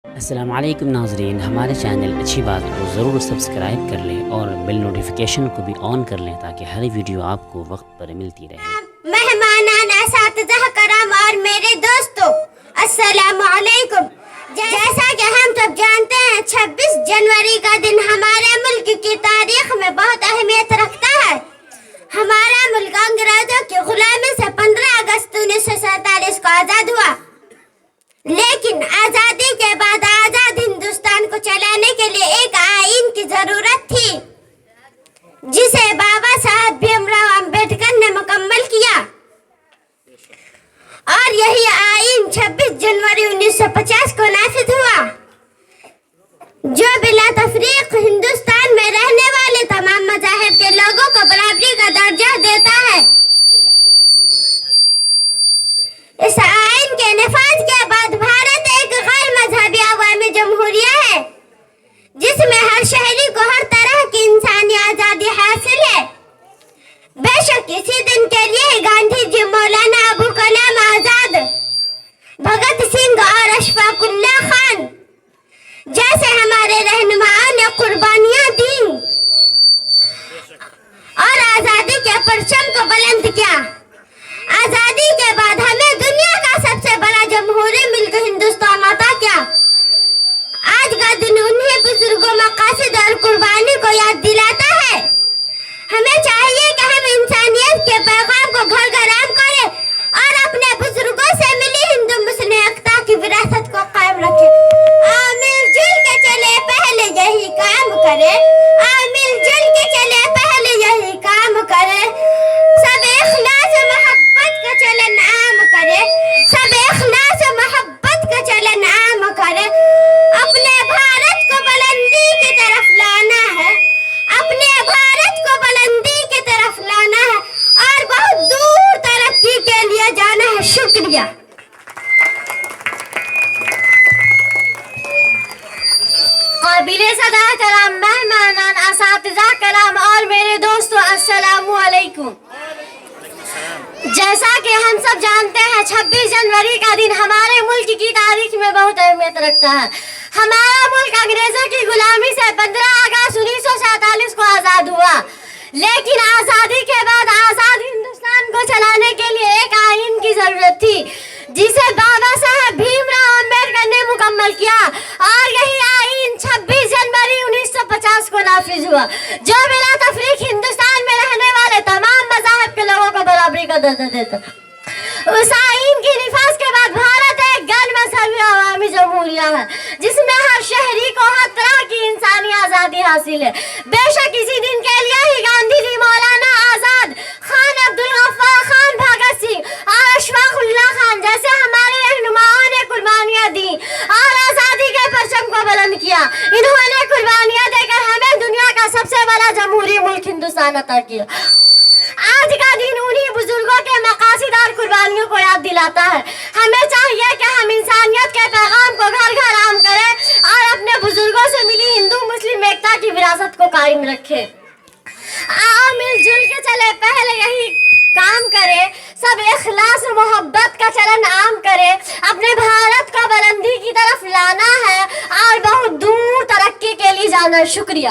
السلام علیکم ناظرین، ہمارے چینل اچھی بات کو ضرور سبسکرائب کر لیں اور بیل نوٹیفیکیشن کو بھی آن کر لیں تاکہ ہر ویڈیو آپ کو وقت پر ملتی رہے۔ مہمانان، اساتذہ کرام اور میرے دوستو، السلام علیکم۔ جیسا کہ ہم سب جانتے ہیں 26 جنوری کا دن ہمارے ملک کی تاریخ میں بہت اہمیت رکھتا ہے۔ ہمارا ملک انگریزوں کی غلامی سے 15 اگست 1947 کو آزاد ہوا، لیکن آزادی کے بعد آزاد ہندوستان کو چلانے کے لیے ایک آئین کی ضرورت تھی، جسے بابا صاحب بھیم راؤ امبیڈکر نے مکمل کیا، اور یہی آئین 26 جنوری 1950 کو نافذ ہوا، جو بلا تفریق ہندوستان میں رہنے والے تمام مذاہب کے لوگوں کو برابری کا درجہ دیتا ہے۔ اس آئین کے نفاذ کے بعد بھارت ایک غیر مذہبی عوامی جمہوریہ ہے، جس میں ہر شہری کو ہر طرح کی انسانی آزادی حاصل ہے۔ بے شک اسی دن کے لیے گاندھی جی، مولانا ابو کلام آزاد، بھگت سنگھ اور اشفاق اللہ خان جیسے ہمارے رہنماؤں نے قربانیاں دیں اور آزادی کے پرچم کو بلند کیا۔ آزادی کے بعد ہمیں دنیا کا سب سے بڑا جمہوری ملک ہندوستان عطا کیا۔ آج کا دن انہیں بزرگوں، مقاصد اور قربانی کو یاد دلاتا ہے۔ ہمیں چاہیے کہ ہم انسانیت کے پیغام کو گھر گھر عام کریں اور اپنے بزرگوں سے ملی ہندو مسلم ایکتا کی وراثت کو قائم رکھیں۔ مل جل کے چلے پہلے یہی کام کرے، مل جل کے چلے پہلے یہی کام کرے، سب اخلاص و محبت کا چلن عام کرے، سب اخلاص و محبت کا چلن عام کرے۔ اپنے بھارت کو بلندی کی طرف لانا ہے، اپنے بھارت کو بلندی کی طرف لانا ہے اور بہت دور ترقی کے لیے جانا ہے۔ شکریہ۔ قابل صدا کرام مہمانان، اساتذہ کرام اور میرے دوستو، السلام علیکم۔ جیسا کہ ہم سب جانتے ہیں 26 جنوری کا دن ہمارے ملک کی تاریخ میں بہت اہمیت رکھتا ہے۔ ہمارا ملک انگریزوں کی غلامی سے 15 اگست 1947 کو آزاد ہوا، لیکن آزادی کے بعد آزاد ہندوستان کو چلانے کے لیے ایک آئین کی ضرورت تھی، جسے بابا صاحب بھیم راؤ امبیڈکر نے مکمل کیا، اور یہی آئین 26 جنوری 1950 کو نافذ ہوا، جو بلا تفریق ہندوستان میں رہنے والے تمام مذاہب کے لوگوں کو برابری کا درجہ دیتا۔ اس آئین کی نفاذ کے بعد بھارت ایک غیر مذہبی عوامی جمہوریہ ہے، جس میں ہر شہری کو ہر طرح کی انسانی آزادی حاصل ہے۔ بے شک اسی دن کے لیے ہی گاندھی جی، مولانا آزاد، خان عبدالغفار خان، بھگت سنگھ اور اشفاق اللہ خان جیسے ہمارے رہنماؤں نے قربانیاں دی اور آزادی کے پرچم کو بلند کیا۔ انہوں نے قربانیاں دے کر ہمیں دنیا کا سب سے بڑا جمہوری ملک ہندوستان عطا کیا۔ آج کا دن انہی بزرگوں کے مقاصد اور قربانیوں کو یاد دلاتا ہے۔ ہمیں چاہیے کہ ہم انسانیت کے پیغام کو گھر گھر عام کریں اور اپنے بزرگوں سے ملی ہندو مسلم ایکتا کی وراثت کو قائم رکھیں۔ مل جل کے چلے پہلے یہی کام کرے، سب اخلاص و محبت کا چلن عام کرے، اپنے بھارت کو بلندی کی طرف لانا ہے اور بہت دور ترقی کے لیے جانا ہے۔ شکریہ۔